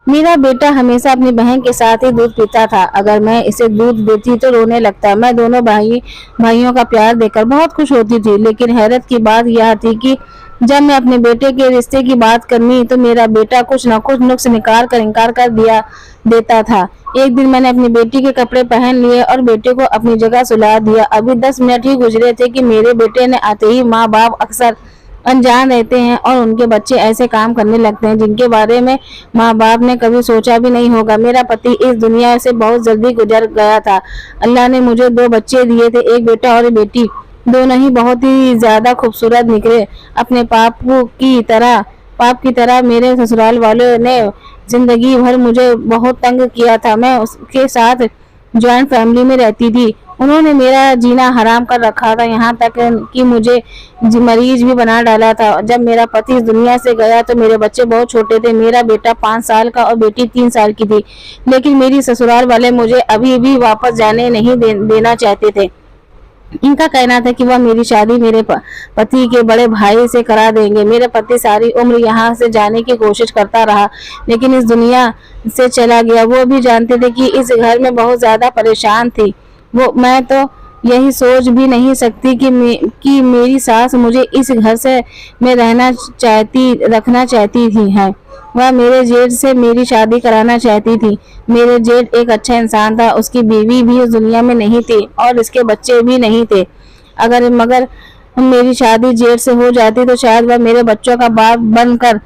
मेरा बेटा हमेशा अपनी बहन के साथ ही दूध पीता था। अगर मैं इसे दूध देती तो रोने लगता। मैं दोनों भाइयों का प्यार देखकर बहुत खुश होती थी। लेकिन हैरत की बात यह थी कि जब मैं अपने बेटे के रिश्ते की बात करनी तो मेरा बेटा कुछ न कुछ नुक्स निकाल कर इनकार कर दिया देता था। एक दिन मैंने अपनी बेटी के कपड़े पहन लिए और बेटे को अपनी जगह सुला दिया। अभी 10 मिनट ही गुजरे थे कि मेरे बेटे ने आते ही माँ बाप अक्सर अनजान रहते हैं और उनके बच्चे ऐसे काम करने लगते हैं जिनके बारे में माँ बाप ने कभी सोचा भी नहीं होगा। मेरा पति इस दुनिया से बहुत जल्दी गुजर गया था। अल्लाह ने मुझे 2 बच्चे दिए थे, एक बेटा और एक बेटी। दोनों ही बहुत ही ज्यादा खूबसूरत निकले। अपने पाप की तरह मेरे ससुराल वालों ने जिंदगी भर मुझे बहुत तंग किया था। मैं उसके साथ जॉइंट फैमिली में रहती थी। उन्होंने मेरा जीना हराम कर रखा था, यहाँ तक कि मुझे मरीज भी बना डाला था। जब मेरा पति इस दुनिया से गया तो मेरे बच्चे बहुत छोटे थे। मेरा बेटा 5 साल का और बेटी 3 साल की थी। लेकिन मेरी ससुराल वाले मुझे अभी भी वापस जाने नहीं देना चाहते थे। इनका कहना था कि वह मेरी शादी मेरे पति के बड़े भाई से करा देंगे। मेरा पति सारी उम्र यहाँ से जाने की कोशिश करता रहा, लेकिन इस दुनिया से चला गया। वो भी जानते थे कि इस घर में बहुत ज्यादा परेशान थी। वो मैं तो यही सोच भी नहीं सकती कि मेरी सास मुझे इस घर से में रखना चाहती थी है। वह मेरे जेठ से मेरी शादी कराना चाहती थी। मेरे जेठ एक अच्छा इंसान था। उसकी बीवी भी इस दुनिया में नहीं थी और इसके बच्चे भी नहीं थे। मगर मेरी शादी जेठ से हो जाती तो शायद वह मेरे बच्चों का बाप बनकर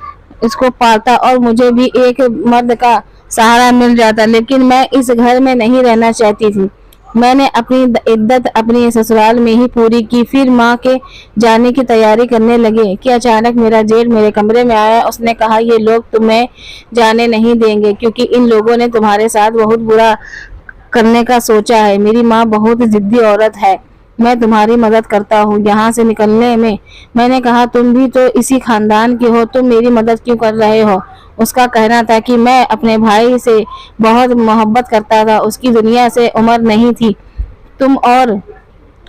इसको पालता और मुझे भी एक मर्द का सहारा मिल जाता। लेकिन मैं इस घर में नहीं रहना चाहती थी। मैंने अपनी इद्दत अपनी ससुराल में ही पूरी की। फिर माँ के जाने की तैयारी करने लगे कि अचानक मेरा जेठ मेरे कमरे में आया। उसने कहा, ये लोग तुम्हें जाने नहीं देंगे क्योंकि इन लोगों ने तुम्हारे साथ बहुत बुरा करने का सोचा है। मेरी माँ बहुत जिद्दी औरत है। मैं तुम्हारी मदद करता हूँ यहाँ से निकलने में। मैंने कहा, तुम भी तो इसी खानदान के हो, तुम मेरी मदद क्यों कर रहे हो? उसका कहना था कि मैं अपने भाई से बहुत मोहब्बत करता था। उसकी दुनिया से उम्र नहीं थी। तुम और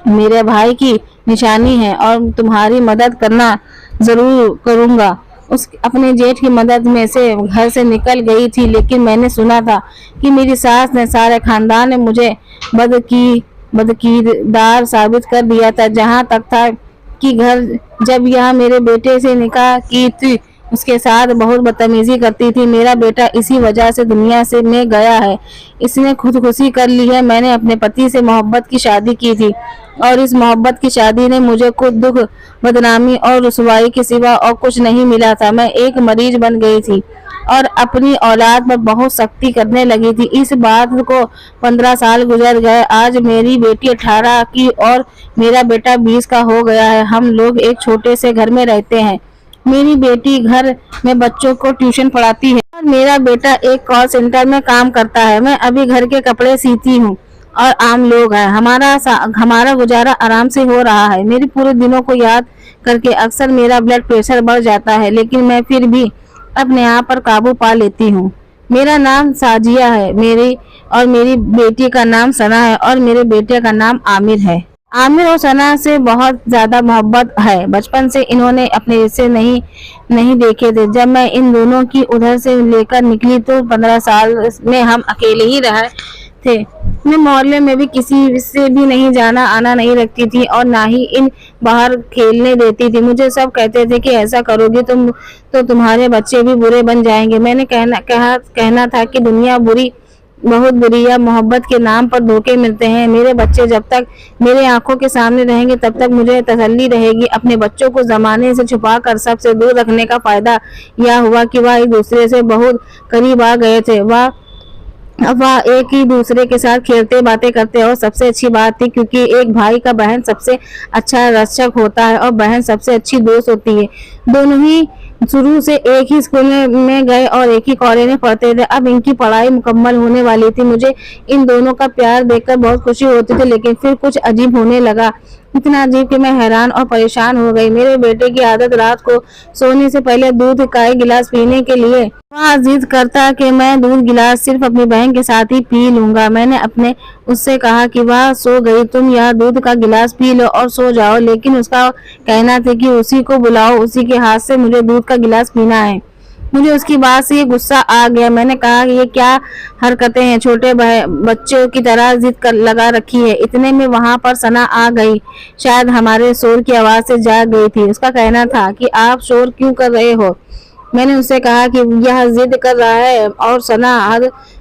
मेरे भाई की निशानी है और तुम्हारी मदद करना जरूर करूँगा। उस अपने जेठ की मदद में से घर से निकल गई थी। लेकिन मैंने सुना था कि मेरी सास ने सारे खानदान ने मुझे बदकीरदार साबित कर दिया था। जहाँ तक था कि घर जब यह मेरे बेटे से निकाह की थी उसके साथ बहुत बदतमीजी करती थी। मेरा बेटा इसी वजह से दुनिया से में गया है। इसने खुदकुशी कर ली है। मैंने अपने पति से मोहब्बत की शादी की थी और इस मोहब्बत की शादी ने मुझे खुद दुख, बदनामी और रुसवाई के सिवा और कुछ नहीं मिला था। मैं एक मरीज बन गई थी और अपनी औलाद पर बहुत सख्ती करने लगी थी। इस बात को 15 साल गुजर गए। आज मेरी बेटी 18 की और मेरा बेटा 20 का हो गया है। हम लोग एक छोटे से घर में रहते हैं। मेरी बेटी घर में बच्चों को ट्यूशन पढ़ाती है और मेरा बेटा एक कॉल सेंटर में काम करता है। मैं अभी घर के कपड़े सीती हूँ और आम लोग हैं। हमारा गुजारा आराम से हो रहा है। मेरे पूरे दिनों को याद करके अक्सर मेरा ब्लड प्रेशर बढ़ जाता है, लेकिन मैं फिर भी अपने आप पर काबू पा लेती हूँ। मेरा नाम साजिया है। मेरी बेटी का नाम सना है और मेरे बेटे का नाम आमिर है। आमिर और सना से बहुत ज्यादा मोहब्बत है। बचपन से इन्होंने अपने रिश्ते नहीं देखे थे। जब मैं इन दोनों की उधर से लेकर निकली तो 15 साल में हम अकेले ही रहे थे। मैं मोहल्ले में भी किसी से भी नहीं जाना आना नहीं रखती थी और ना ही इन बाहर खेलने देती थी। मुझे सब कहते थे कि ऐसा करोगी तुम तो तुम्हारे बच्चे भी बुरे बन जाएंगे। मैंने कहना था कि दुनिया बहुत बुरी है। मोहब्बत के नाम पर धोखे मिलते हैं। मेरे बच्चे जब तक मेरे आंखों के सामने रहेंगे तब तक मुझे तसल्ली रहेगी। अपने बच्चों को जमाने से छुपा कर सबसे दूर रखने का फायदा यह हुआ कि वह एक दूसरे से बहुत करीब आ गए थे। वह एक ही दूसरे के साथ खेलते बातें करते और सबसे अच्छी बात थी क्योंकि एक भाई का बहन सबसे अच्छा रक्षक होता है और बहन सबसे अच्छी दोस्त होती है। दोनों ही शुरू से एक ही स्कूल में गए और एक ही कॉलेज में पढ़ते थे। अब इनकी पढ़ाई मुकम्मल होने वाली थी। मुझे इन दोनों का प्यार देखकर बहुत खुशी होती थी, लेकिन फिर कुछ अजीब होने लगा। इतना अजीब कि मैं हैरान और परेशान हो गई। मेरे बेटे की आदत रात को सोने से पहले दूध का एक गिलास पीने के लिए वह जिद करता कि मैं दूध गिलास सिर्फ अपनी बहन के साथ ही पी लूंगा। मैंने अपने उससे कहा कि वह सो गई, तुम यह दूध का गिलास पी लो और सो जाओ। लेकिन उसका कहना था कि उसी को बुलाओ, उसी के हाथ से मुझे दूध का गिलास पीना है। मुझे उसकी बात से ये गुस्सा आ गया। मैंने कहा ये क्या हरकतें हैं, छोटे बच्चों की तरह जिद कर लगा रखी है। इतने में वहां पर सना आ गई, शायद हमारे शोर की आवाज से जाग गई थी। उसका कहना था कि आप शोर क्यों कर रहे हो। मैंने उससे कहा कि यह जिद कर रहा है, और सना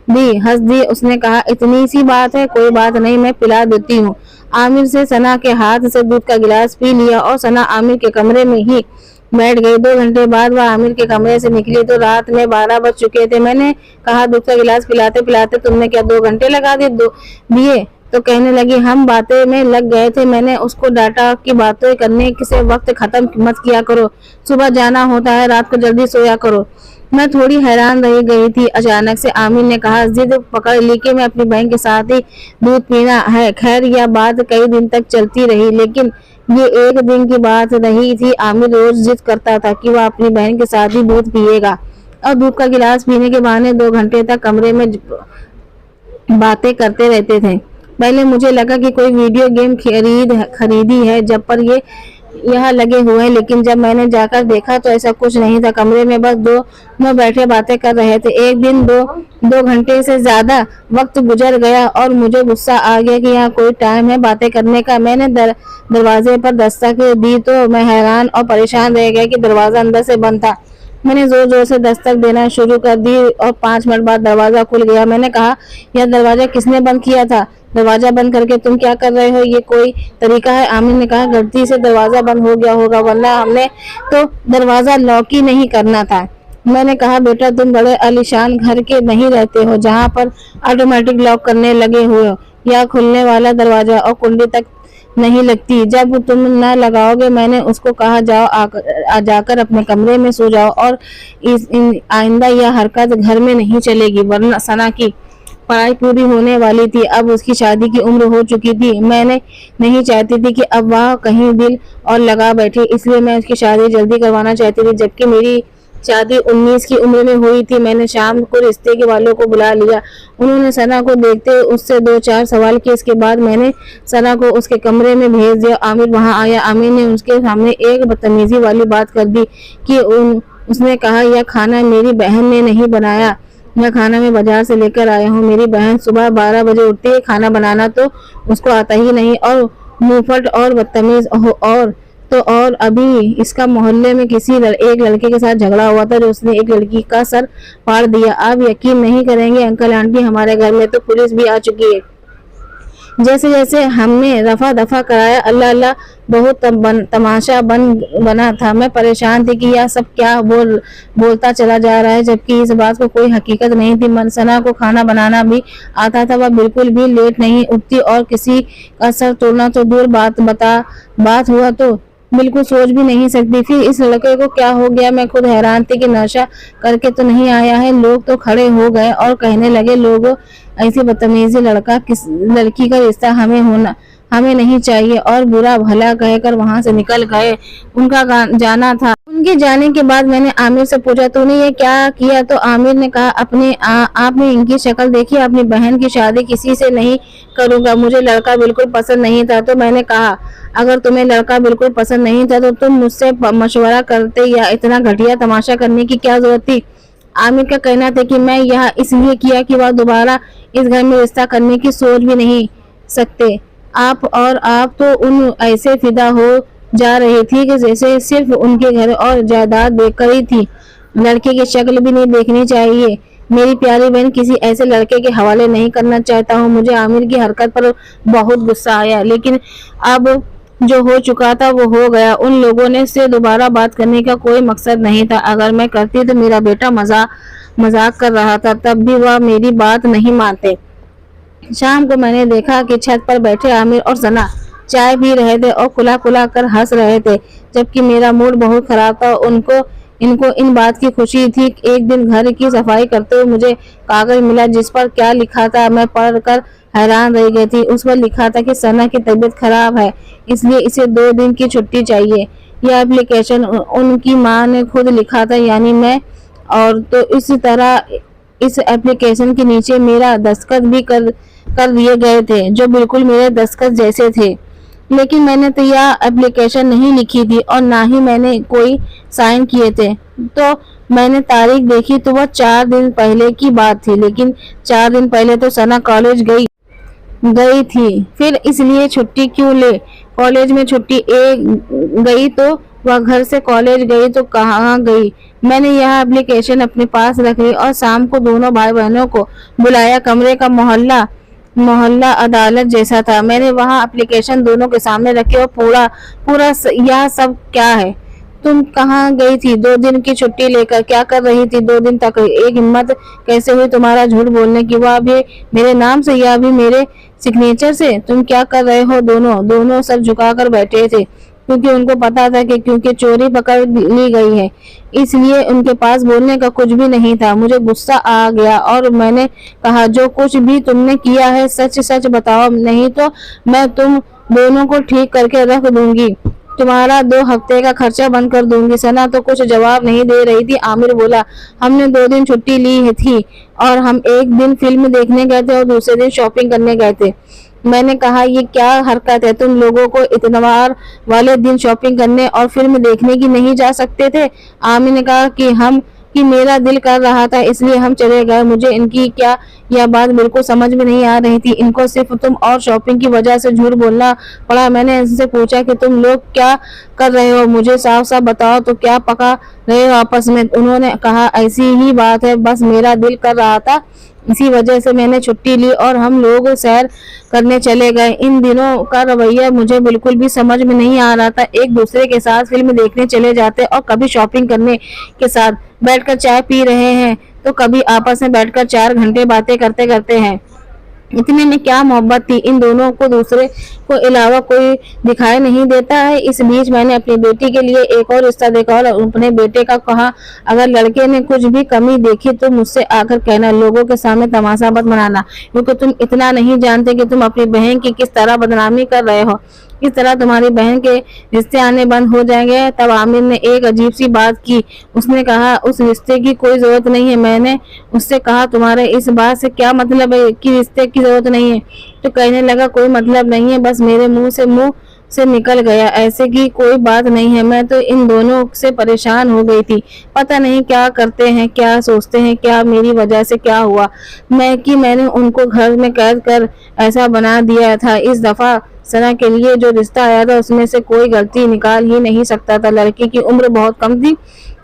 हंस दी। उसने कहा इतनी सी बात है, कोई बात नहीं, मैं पिला देती हूँ। आमिर से सना के हाथ से दूध का गिलास पी लिया और सना आमिर के कमरे में ही बैठ गई। 2 घंटे बाद वह आमिर के कमरे से निकली तो रात में 12 बज चुके थे। मैंने कहा दूध का गिलास पिलाते पिलाते तुमने क्या 2 घंटे लगा दिए। तो कहने लगी हम बातें में लग गए थे। मैंने उसको डांटा कि बातें करने से वक्त खत्म मत किया करो, सुबह जाना होता है, रात को जल्दी सोया करो। मैं थोड़ी हैरान रह गई थी। अचानक से आमिर ने कहा जिद पकड़ ली कि मैं अपनी बहन के साथ ही दूध पीना है। खैर यह बात कई दिन तक चलती रही, लेकिन ये एक दिन की बात नहीं थी। आमिर रोज जिद करता था कि वह अपनी बहन के साथ ही दूध पिएगा, और दूध का गिलास पीने के बहाने 2 घंटे तक कमरे में बातें करते रहते थे। पहले मुझे लगा कि कोई वीडियो गेम खरीदी है जब पर ये यहाँ लगे हुए हैं, लेकिन जब मैंने जाकर देखा तो ऐसा कुछ नहीं था। कमरे में बस दोनों बैठे बातें कर रहे थे। एक दिन 2 घंटे से ज्यादा वक्त गुजर गया और मुझे गुस्सा आ गया कि यहाँ कोई टाइम है बातें करने का। मैंने दरवाजे पर दस्तक दी तो मैं हैरान और परेशान रह गया कि दरवाजा अंदर से बंद था। मैंने जोर जोर से दस्तक देना शुरू कर दी और 5 मिनट बाद दरवाजा खुल गया। मैंने कहा यह दरवाजा किसने बंद किया था? दरवाजा बंद करके तुम क्या कर रहे हो? ये कोई तरीका है? आमिर ने कहा गलती से दरवाजा बंद हो गया होगा, वरना हमने तो दरवाजा लॉक ही नहीं करना था। मैंने कहा बेटा तुम बड़े आलीशान घर के नहीं रहते हो जहाँ पर ऑटोमेटिक लॉक करने लगे हुए हो। या खुलने वाला दरवाजा और कुंडी तक नहीं लगती जब तुम न लगाओगे। मैंने उसको कहा जाकर अपने कमरे में सो जाओ और आइंदा यह हरकत घर में नहीं चलेगी, वरना सना की पढ़ाई पूरी होने वाली थी। अब उसकी शादी की उम्र हो चुकी थी। मैंने नहीं चाहती थी कि अब वह कहीं दिल और लगा बैठे, इसलिए मैं उसकी शादी जल्दी करवाना चाहती थी। जबकि मेरी शादी 19 की उम्र में हुई थी। मैंने शाम को रिश्ते के वालों को बुला लिया। उन्होंने सना को देखते उससे 2-4 सवाल किए। इसके बाद मैंने सना को उसके कमरे में भेज दिया। आमिर वहां आया। आमिर ने उसके सामने एक बदतमीजी वाली बात कर दी कि उसने कहा यह खाना मेरी बहन ने नहीं बनाया, यह खाना मैं बाजार से लेकर आया हूँ। मेरी बहन सुबह 12 बजे उठती है, खाना बनाना तो उसको आता ही नहीं, और मुंहफट और बदतमीज और अभी इसका मोहल्ले में एक लड़के के साथ झगड़ा हुआ था जो उसने एक लड़की का सर फाड़ दिया। आप यकीन नहीं करेंगे अंकल आंटी, हमारे घर में तो पुलिस भी आ चुकी है। जैसे जैसे हमने रफा दफा कराया, अल्लाह अल्लाह बहुत तमाशा बना था। मैं परेशान थी कि यह सब क्या बोलता चला जा रहा है, जबकि इस बात को कोई हकीकत नहीं थी। मनसना को खाना बनाना भी आता था। वह बिल्कुल भी लेट नहीं उठती और किसी का सर तोड़ना तो दूर बात हुआ तो बिल्कुल सोच भी नहीं सकती। फिर इस लड़के को क्या हो गया? मैं खुद हैरान थी कि नशा करके तो नहीं आया है। लोग तो खड़े हो गए और कहने लगे लोगों ऐसी बदतमीजी लड़की का रिश्ता हमें नहीं चाहिए, और बुरा भला कहकर वहां से निकल गए। उनका जाना था। उनके जाने के बाद मैंने आमिर से पूछा तूने ये क्या किया? तो आमिर ने कहा आपने इनकी शक्ल देखी, अपनी बहन की शादी किसी से नहीं करूंगा, मुझे लड़का बिल्कुल पसंद नहीं था। तो मैंने कहा अगर तुम्हें लड़का बिल्कुल पसंद नहीं था तो तुम मुझसे मशवरा करते, या इतना घटिया तमाशा करने की क्या जरूरत थी? आमिर का कहना था कि मैं यह इसलिए किया कि वह दोबारा इस घर में रिश्ता करने की सोच भी नहीं सकते। आप तो उन ऐसे फिदा हो जा रही थी कि जैसे सिर्फ उनके घर और जायदाद देखकर ही थी, लड़के की शक्ल भी नहीं देखनी चाहिए। मेरी प्यारी बहन किसी ऐसे लड़के के हवाले नहीं करना चाहता हूँ। मुझे आमिर की हरकत पर बहुत गुस्सा आया, लेकिन अब जो हो चुका था वो हो गया। उन लोगों ने से दोबारा बात करने का कोई मकसद नहीं था। अगर मैं करती तो मेरा बेटा मजाक कर रहा था, तब भी वह मेरी बात नहीं मानते। शाम को मैंने देखा कि छत पर बैठे आमिर और सना चाय पी रहे थे और कुला कर हंस रहे थे, जबकि मेरा मूड बहुत खराब था। इनको इन बात की खुशी थी। एक दिन घर की सफाई करते हुए मुझे कागज मिला जिस पर क्या लिखा था मैं पढ़कर हैरान रह गई थी। उस पर लिखा था कि सना की तबीयत खराब है, इसलिए इसे 2 दिन की छुट्टी चाहिए। यह एप्लीकेशन उनकी माँ ने खुद लिखा था, यानी मैं। और तो इस तरह इस एप्लीकेशन के नीचे मेरा दस्तखत भी कर दिए गए थे, जो बिल्कुल मेरे दस्तखत जैसे थे। लेकिन मैंने तो यह एप्लीकेशन नहीं लिखी थी और ना ही मैंने कोई साइन किए थे। तो मैंने तारीख देखी तो वह 4 दिन पहले की बात थी, लेकिन 4 दिन पहले तो सना कॉलेज गई गई थी, फिर इसलिए छुट्टी क्यों ले? कॉलेज में छुट्टी गई तो वह घर से कॉलेज गई तो कहाँ गई? मैंने यह एप्लीकेशन अपने पास रख ली और शाम को दोनों भाई बहनों को बुलाया। कमरे का मोहल्ला मोहल्ला अदालत जैसा था। मैंने वहाँ एप्लीकेशन दोनों के सामने रखे और पूरा पूरा यह सब क्या है? तुम कहाँ गई थी 2 दिन की छुट्टी लेकर? क्या कर रही थी 2 दिन तक? एक हिम्मत कैसे हुई तुम्हारा झूठ बोलने की, वह भी मेरे नाम से या भी मेरे सिग्नेचर से? तुम क्या कर रहे हो? दोनों दोनों सर झुकाकर बैठे थे, क्योंकि उनको पता था कि क्योंकि चोरी पकड़ ली गई है, इसलिए उनके पास बोलने का कुछ भी नहीं था। मुझे गुस्सा आ गया और मैंने कहा, जो कुछ भी तुमने किया है सच सच बताओ, नहीं तो मैं तुम दोनों को ठीक करके रख दूंगी, तुम्हारा 2 हफ्ते का खर्चा बंद कर दूंगी। सना तो कुछ जवाब नहीं दे रही थी। आमिर बोला, हमने 2 दिन छुट्टी ली थी और हम एक दिन फिल्म देखने गए थे और दूसरे दिन शॉपिंग करने गए थे। मैंने कहा, ये क्या हरकत है? तुम लोगों को इतवार वाले दिन शॉपिंग करने और फिल्म देखने की नहीं जा सकते थे? आमिर ने कहा कि मेरा दिल कर रहा था इसलिए हम चले गए। मुझे इनकी क्या यह बात बिल्कुल समझ में नहीं आ रही थी। इनको सिर्फ तुम और शॉपिंग की वजह से झूठ बोलना पड़ा। मैंने इनसे पूछा कि तुम लोग क्या कर रहे हो, मुझे साफ साफ बताओ, तो क्या पका रहे हो आपस में? उन्होंने कहा, ऐसी ही बात है, बस मेरा दिल कर रहा था, इसी वजह से मैंने छुट्टी ली और हम लोग सैर करने चले गए। इन दिनों का रवैया मुझे बिल्कुल भी समझ में नहीं आ रहा था। एक दूसरे के साथ फिल्म देखने चले जाते और कभी शॉपिंग करने के साथ बैठकर चाय पी रहे हैं, तो कभी आपस में बैठकर 4 घंटे बातें करते करते हैं। इतने में क्या मोहब्बत थी इन दोनों को, दूसरे को अलावा कोई दिखाई नहीं देता है। इस बीच मैंने अपनी बेटी के लिए एक और रिश्ता देखा और अपने बेटे का कहा, अगर लड़के ने कुछ भी कमी देखी तो मुझसे आकर कहना, लोगों के सामने तमाशा मत बनाना, क्योंकि तुम इतना नहीं जानते कि तुम अपनी बहन की किस तरह बदनामी कर रहे हो। इस तरह तुम्हारी बहन के रिश्ते आने बंद हो जाएंगे। तब आमिर ने एक अजीब सी बात की। उसने कहा, उस रिश्ते की कोई जरूरत नहीं है। मैंने उससे कहा, तुम्हारे इस बात से क्या मतलब है कि रिश्ते की जरूरत नहीं है? तो कहने लगा, कोई मतलब नहीं है, बस मेरे मुंह से निकल गया, ऐसे की कोई बात नहीं है। मैं तो इन दोनों से परेशान हो गई थी, पता नहीं क्या करते हैं, क्या सोचते हैं, क्या मेरी वजह से क्या हुआ मैंने उनको घर में कैद कर ऐसा बना दिया था। इस दफा सना के लिए जो रिश्ता आया था उसमें से कोई गलती निकाल ही नहीं सकता था। लड़की की उम्र बहुत कम थी,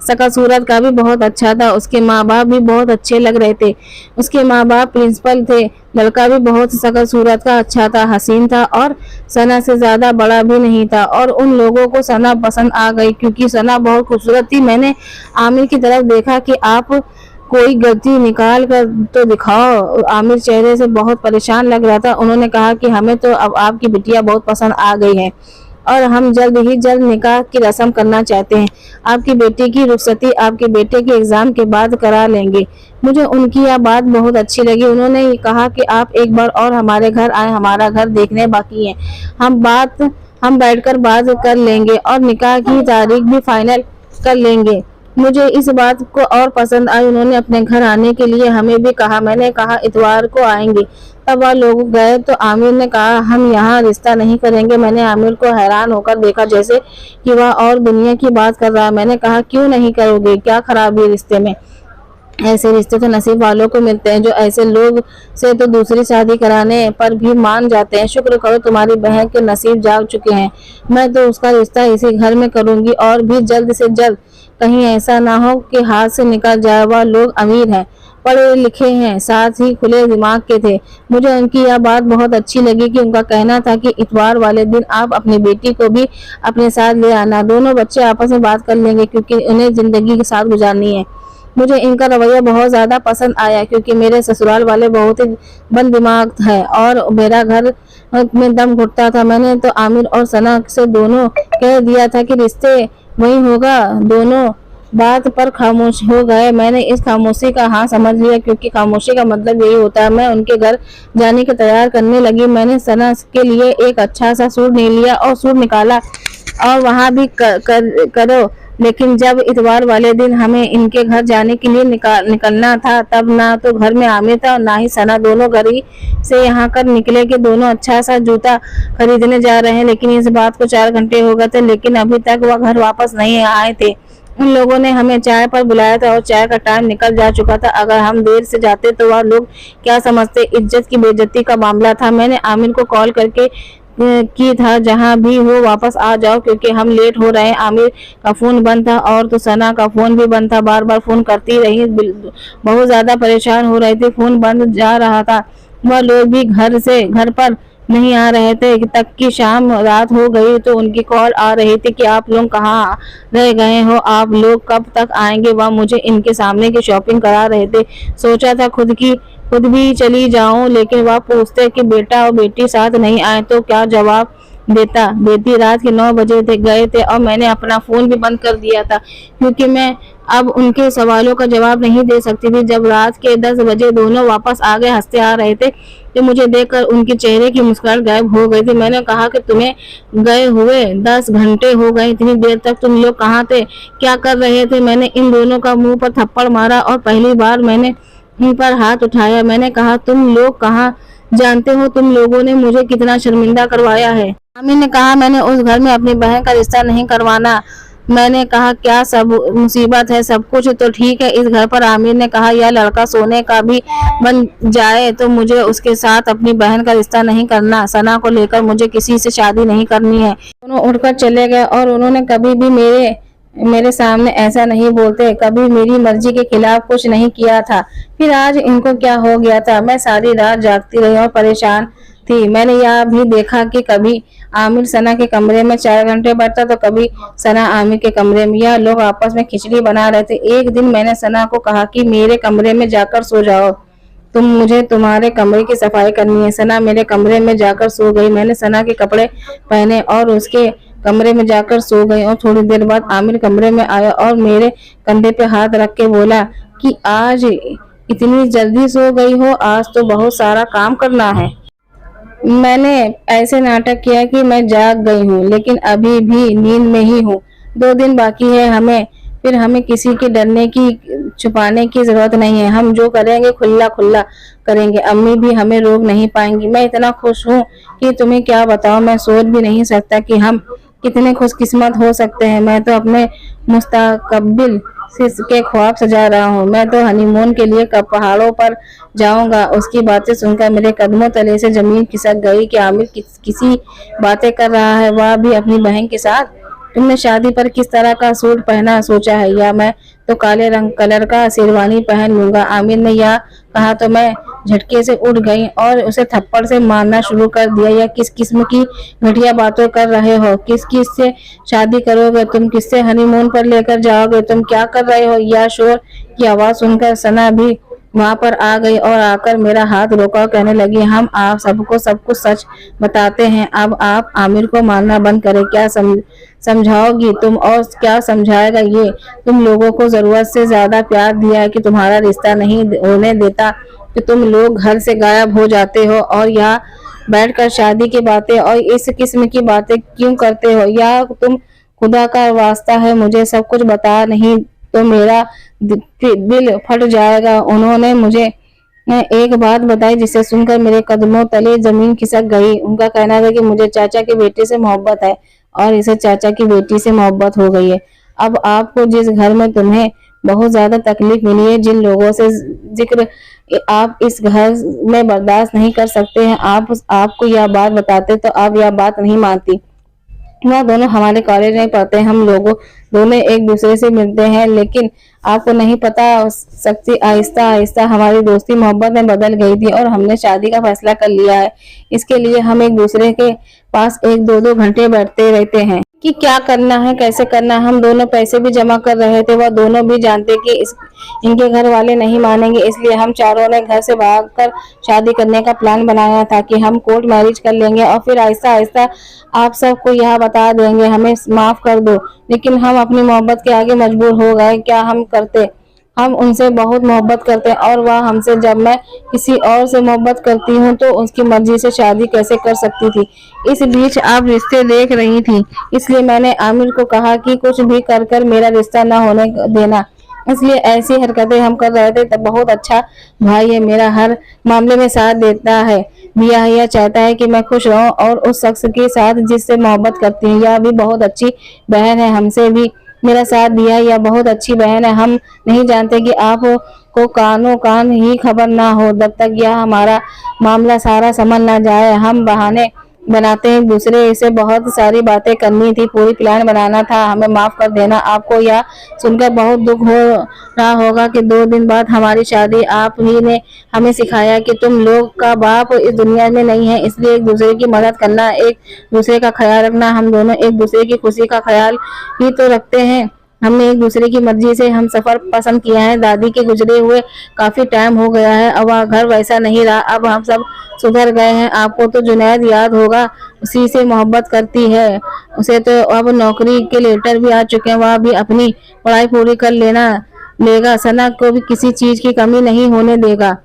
शकल सूरत का भी बहुत अच्छा था, उसके माँ बाप भी बहुत अच्छे लग रहे थे। उसके माँ बाप प्रिंसिपल थे। लड़का भी बहुत शकल सूरत का अच्छा था, हसीन था और सना से ज्यादा बड़ा भी नहीं था, और उन लोगों को सना पसंद आ गई क्योंकि सना बहुत खूबसूरत थी। मैंने आमिर की तरफ देखा कि आप कोई गलती निकाल कर तो दिखाओ। आमिर चेहरे से बहुत परेशान लग रहा था। उन्होंने कहा कि हमें तो अब आपकी बिटिया बहुत पसंद आ गई है और हम जल्द निकाह की रस्म करना चाहते हैं। आपकी बेटी की रुखसती आपके बेटे के एग्जाम के बाद करा लेंगे। मुझे उनकी यह बात बहुत अच्छी लगी। उन्होंने ये कहा कि आप एक बार और हमारे घर आए, हमारा घर देखने बाकी है, हम बैठकर बात कर लेंगे और निकाह की तारीख भी फाइनल कर लेंगे। मुझे इस बात को और पसंद आई। उन्होंने अपने घर आने के लिए हमें भी कहा। मैंने कहा, इतवार को आएंगे। तब वह लोग गए तो आमिर ने कहा, हम यहाँ रिश्ता नहीं करेंगे। मैंने आमिर को हैरान होकर देखा, जैसे कि वह और दुनिया की बात कर रहा है। मैंने कहा, क्यों नहीं करोगे, क्या खराबी रिश्ते में? ऐसे रिश्ते तो नसीब वालों को मिलते हैं, जो ऐसे लोग से तो दूसरी शादी कराने पर भी मान जाते हैं। शुक्र करो तुम्हारी बहन के नसीब जाग चुके हैं। मैं तो उसका रिश्ता इसी घर में करूंगी और भी जल्द से जल्द। कहीं ऐसा ना हो कि हाथ से निकल जाए। वह लोग अमीर हैं, पढ़े लिखे हैं, साथ ही खुले दिमाग के थे। मुझे उनकी यह बात बहुत अच्छी लगी कि उनका कहना था कि इतवार वाले दिन आप अपनी बेटी को भी अपने साथ ले आना। दोनों बच्चे आपस में बात कर लेंगे क्योंकि उन्हें जिंदगी के साथ गुजारनी है। मुझे इनका रवैया बहुत ज्यादा पसंद आया क्योंकि मेरे ससुराल वाले बहुत ही बंद दिमाग है और मेरा घर में दम घुटता था। मैंने तो आमिर और सना से दोनों कह दिया था कि रिश्ते वही होगा। दोनों बात पर खामोश हो गए। मैंने इस खामोशी का हाँ समझ लिया क्योंकि खामोशी का मतलब यही होता है। मैं उनके घर जाने के तैयार करने लगी। मैंने सना के लिए एक अच्छा सा सूट ले लिया और सूट निकाला और वहाँ भी करो। लेकिन जब इतवार वाले दिन हमें इनके घर जाने के लिए निकलना था, तब ना तो घर में आमिर था और ना ही सना। दोनों घर ही से यहाँ कर निकले कि दोनों अच्छा सा जूता खरीदने जा रहे हैं। लेकिन इस बात को 4 घंटे हो गए थे, लेकिन अभी तक वह घर वापस नहीं आए थे। उन लोगों ने हमें चाय पर बुलाया था और चाय का टाइम निकल जा चुका था। अगर हम देर से जाते तो वह लोग क्या समझते, इज्जत की बेइज्जती का मामला था। मैंने आमिर को कॉल करके की था, जहां भी हो वापस आ जाओ क्योंकि हम लेट हो रहे हैं। आमिर का फोन बंद था और तो सना का फोन भी बंद था, बार बार फोन करती रही, बहुत ज्यादा परेशान हो रहे थे, फोन बंद जा रहा था। वह लोग भी घर पर नहीं आ रहे थे तक कि शाम रात हो गई तो उनकी कॉल आ रही थी कि आप लोग कहाँ रह गए हो, आप लोग कब तक आएंगे। वह मुझे इनके सामने की शॉपिंग करा रहे थे। सोचा था खुद भी चली जाऊं, लेकिन वह पूछते कि बेटा और बेटी साथ नहीं आए तो क्या जवाब देती। रात के 9 बजे गए थे और मैंने अपना फोन भी बंद कर दिया था क्योंकि मैं अब उनके सवालों का जवाब नहीं दे सकती थी। जब रात के 10 बजे दोनों वापस आ गए, हंसते आ रहे थे, तो मुझे देखकर उनके चेहरे की मुस्कुराहट गायब हो गई थी। मैंने कहा कि तुम्हें गए हुए 10 घंटे हो गए, इतनी देर तक तुम लोग कहाँ थे, क्या कर रहे थे। मैंने इन दोनों का मुंह पर थप्पड़ मारा और पहली बार मैंने उन पर हाथ उठाया। मैंने कहा तुम लोग कहाँ, जानते हो तुम लोगों ने मुझे कितना शर्मिंदा करवाया है। आमिर ने कहा मैंने उस घर में अपनी बहन का रिश्ता नहीं करवाना। मैंने कहा क्या सब मुसीबत है, सब कुछ तो ठीक है इस घर पर। आमिर ने कहा यह लड़का सोने का भी बन जाए तो मुझे उसके साथ अपनी बहन का रिश्ता नहीं करना। सना को लेकर मुझे किसी से शादी नहीं करनी है। दोनों उठकर चले गए और उन्होंने कभी भी मेरे सामने ऐसा नहीं बोलते, कभी मेरी मर्जी के खिलाफ कुछ नहीं किया था। फिर आज इनको क्या हो गया था। मैं सारी रात जागती रही और परेशान थी। मैंने यह भी देखा कि कभी आमिर सना के कमरे में 4 घंटे बैठता तो कभी सना आमिर के कमरे में। यह लोग आपस में खिचड़ी बना रहे थे। एक दिन मैंने सना को कहा कि मेरे कमरे में जाकर सो जाओ, मुझे तुम्हारे कमरे की सफाई करनी है। सना मेरे कमरे में जाकर सो गई। मैंने सना के कपड़े पहने और उसके कमरे में जाकर सो गई और थोड़ी देर बाद आमिर कमरे में आया और मेरे कंधे पे हाथ रख के बोला कि आज इतनी जल्दी सो गई हो, आज तो बहुत सारा काम करना है। मैंने ऐसे नाटक किया कि मैं जाग गई हूँ, लेकिन अभी भी नींद में ही हूँ। 2 दिन बाकी है फिर हमें किसी के डरने की छुपाने की जरूरत नहीं है। हम जो करेंगे खुला खुला करेंगे, अम्मी भी हमें रोक नहीं पाएंगी। मैं इतना खुश हूँ कि तुम्हें क्या बताऊँ, मैं सोच भी नहीं सकता कि हम कितने खुशकिस्मत हो सकते हैं। मैं तो अपने मुस्तकबिल के ख्वाब सजा रहा हूँ। मैं तो हनीमून के लिए कब पहाड़ों पर जाऊंगा। उसकी बातें सुनकर मेरे कदमों तले से जमीन खिसक गई कि आमिर किसी बातें कर रहा है, वह भी अपनी बहन के साथ। तुमने शादी पर किस तरह का सूट पहना सोचा है, या मैं तो काले रंग कलर का शेरवानी पहन लूंगा। आमिर ने यह कहा तो मैं झटके से उठ गई और उसे थप्पड़ से मारना शुरू कर दिया। यह किस किस्म की घटिया बातें कर रहे हो, किस किस से शादी करोगे तुम, किससे हनीमून पर लेकर जाओगे, तुम क्या कर रहे हो। यह शोर की आवाज सुनकर सना भी वहां पर आ गई और आकर मेरा हाथ रोका, कहने लगी हम आप सबको सब कुछ सच बताते हैं। अब आप आमिर को मारना बंद करें। क्या समझाओगी तुम और क्या समझाएगा ये। तुम लोगों को जरूरत से ज्यादा प्यार दिया है कि तुम्हारा रिश्ता नहीं होने देता कि तुम लोग घर से गायब हो जाते हो और यहाँ बैठकर शादी की बातें और इस किस्म की बातें क्यों करते हो। या तुम खुदा का वास्ता है मुझे सब कुछ बता, नहीं तो मेरा दिल फट जाएगा। उन्होंने मुझे एक बात बताई जिसे सुनकर मेरे कदमों तले जमीन खिसक गई। उनका कहना था कि मुझे चाचा के बेटे से मोहब्बत है और इसे चाचा की बेटी से मोहब्बत हो गई है। अब आपको जिस घर में तुम्हें बहुत ज्यादा तकलीफ मिली है, जिन लोगों से जिक्र आप इस घर में बर्दाश्त नहीं कर सकते हैं, आपको यह बात बताते तो आप यह बात नहीं मानती। वह दोनों हमारे कॉलेज में पढ़ते हैं, हम लोगों दोनों एक दूसरे से मिलते हैं, लेकिन आपको नहीं पता सकती आहिस्ता आहिस्ता हमारी दोस्ती मोहब्बत में बदल गई थी और हमने शादी का फैसला कर लिया है। इसके लिए हम एक दूसरे के पास 1-2 घंटे बैठते रहते हैं कि क्या करना है, कैसे करना है। हम दोनों पैसे भी जमा कर रहे थे। वह दोनों भी जानते कि इनके घर वाले नहीं मानेंगे, इसलिए हम चारों ने घर से भागकर शादी करने का प्लान बनाया था कि हम कोर्ट मैरिज कर लेंगे और फिर आहिस्ता आहिस्ता आप सबको यह बता देंगे, हमें माफ कर दो। लेकिन हम अपनी मोहब्बत के आगे मजबूर हो गए। क्या हम करते, हम उनसे बहुत मोहब्बत करते हैं और वह हमसे। जब मैं किसी और से मोहब्बत करती हूँ तो उसकी मर्जी से शादी कैसे कर सकती थी। इस बीच आप रिश्ते देख रही थी, इसलिए मैंने आमिर को कहा कि कुछ भी कर कर मेरा रिश्ता न होने देना। इसलिए ऐसी हरकतें हम कर रहे थे। तब बहुत अच्छा भाई है मेरा, हर मामले में साथ देता है। यह चाहता है कि मैं खुश रहूं और उस शख्स के साथ जिससे मोहब्बत करती हूँ। यह भी बहुत अच्छी बहन है, हमसे भी मेरा साथ दिया। यह बहुत अच्छी बहन है। हम नहीं जानते कि आप को कानों कान ही खबर ना हो। जब तक यह हमारा मामला सारा समझ ना जाए हम बहाने बनाते हैं एक दूसरे से। बहुत सारी बातें करनी थी, पूरी प्लान बनाना था। हमें माफ कर देना। आपको यह सुनकर बहुत दुख हो रहा होगा कि 2 दिन बाद हमारी शादी। आप ही ने हमें सिखाया कि तुम लोग का बाप इस दुनिया में नहीं है, इसलिए एक दूसरे की मदद करना, एक दूसरे का ख्याल रखना। हम दोनों एक दूसरे की खुशी का ख्याल ही तो रखते हैं। हमने एक दूसरे की मर्जी से हम सफर पसंद किया है। दादी के गुजरे हुए काफी टाइम हो गया है। अब वह घर वैसा नहीं रहा। अब हम सब सुधर गए हैं। आपको तो जुनैद याद होगा, उसी से मोहब्बत करती है। उसे तो अब नौकरी के लेटर भी आ चुके हैं। वह भी अपनी पढ़ाई पूरी कर लेगा। सना को भी किसी चीज की कमी नहीं होने देगा।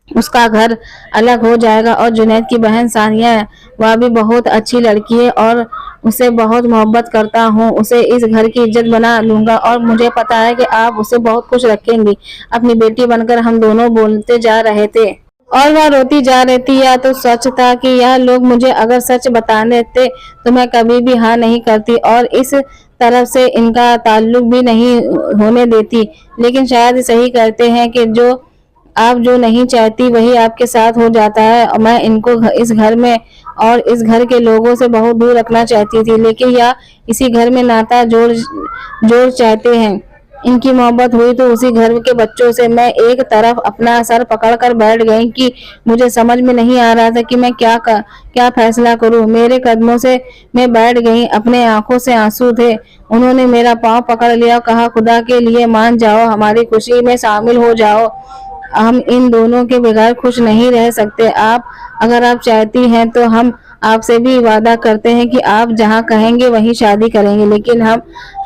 उसका घर अलग हो जाएगा। और जुनैद की बहन सानिया है, वह भी बहुत अच्छी लड़की है और उसे बहुत मोहब्बत करता हूँ। उसे इस घर की इज्जत बना लूंगा और मुझे पता है कि आप उसे बहुत खुश रखेंगी। अपनी बेटी बनकर हम दोनों बोलते जा रहे थे और वह रोती जा रही थी। या तो सच था कि यह लोग मुझे अगर सच बता देते तो मैं कभी भी हाँ नहीं करती और इस तरफ से इनका ताल्लुक भी नहीं होने देती। लेकिन शायद सही कहते हैं कि जो आप जो नहीं चाहती वही आपके साथ हो जाता है। और मैं इनको इस घर में और इस घर के लोगों से बहुत दूर रखना चाहती थी, लेकिन यह इसी घर में नाता जोड़ चाहते हैं। इनकी मोहब्बत हुई तो उसी घर के बच्चों से। मैं एक तरफ अपना सर पकड़कर बैठ गई कि मुझे समझ में नहीं आ रहा था कि मैं क्या फैसला करूं। मेरे कदमों से मैं बैठ गई, अपने आंखों से आंसू थे। उन्होंने मेरा पांव पकड़ लिया, कहा खुदा के लिए मान जाओ, हमारी खुशी में शामिल हो जाओ। हम इन दोनों के बगैर खुश नहीं रह सकते। अगर आप चाहती हैं तो हम आपसे भी वादा करते हैं कि आप जहां कहेंगे वहीं शादी करेंगे, लेकिन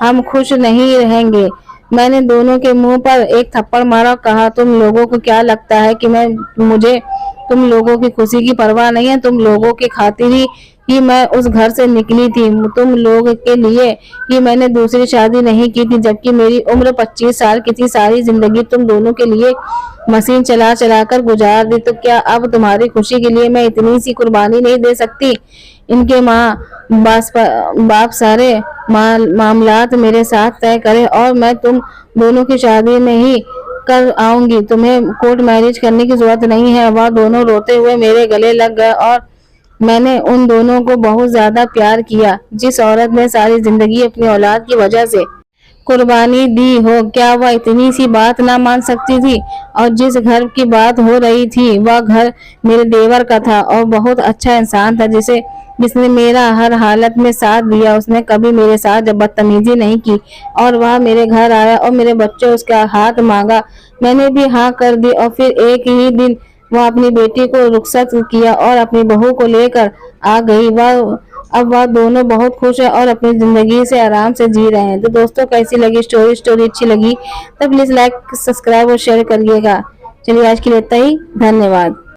हम खुश नहीं रहेंगे। मैंने दोनों के मुंह पर एक थप्पड़ मारा, कहा तुम लोगों को क्या लगता है कि मुझे तुम लोगों की खुशी की परवाह नहीं है? तुम लोगों की खातिर ही मैं उस घर से निकली थी। तुम लोग के लिए ही मैंने दूसरी शादी नहीं की थी, जबकि मेरी उम्र 25 साल की थी। सारी जिंदगी तुम दोनों के लिए मशीन चला चला कर गुजार दी, तो क्या अब तुम्हारी खुशी के लिए मैं इतनी सी कुर्बानी नहीं दे सकती? इनके बाप सारे मामलात मेरे साथ तय करे और मैं तुम दोनों की शादी में ही कर आऊंगी। तुम्हें कोर्ट मैरिज करने की जरूरत नहीं है। वह दोनों रोते हुए मेरे गले लग गए और मैंने उन दोनों को बहुत ज्यादा प्यार किया। जिस औरत ने सारी जिंदगी अपनी औलाद की वजह से कुर्बानी दी हो, क्या वह इतनी सी बात ना मान सकती थी? और जिस घर की बात हो रही थी वह घर मेरे देवर का था और बहुत अच्छा इंसान था, जिसने मेरा हर हालत में साथ दिया। उसने कभी मेरे साथ जब बदतमीजी नहीं की और वह मेरे घर आया और मेरे बच्चे उसका हाथ मांगा। मैंने भी हाँ कर दी और फिर एक ही दिन वह अपनी बेटी को रुखसत किया और अपनी बहू को लेकर आ गई। अब वह दोनों बहुत खुश है और अपनी जिंदगी से आराम से जी रहे हैं। तो दोस्तों, कैसी लगी स्टोरी अच्छी लगी तो प्लीज लाइक सब्सक्राइब और शेयर करिएगा। चलिए आज के लिए इतना ही, धन्यवाद।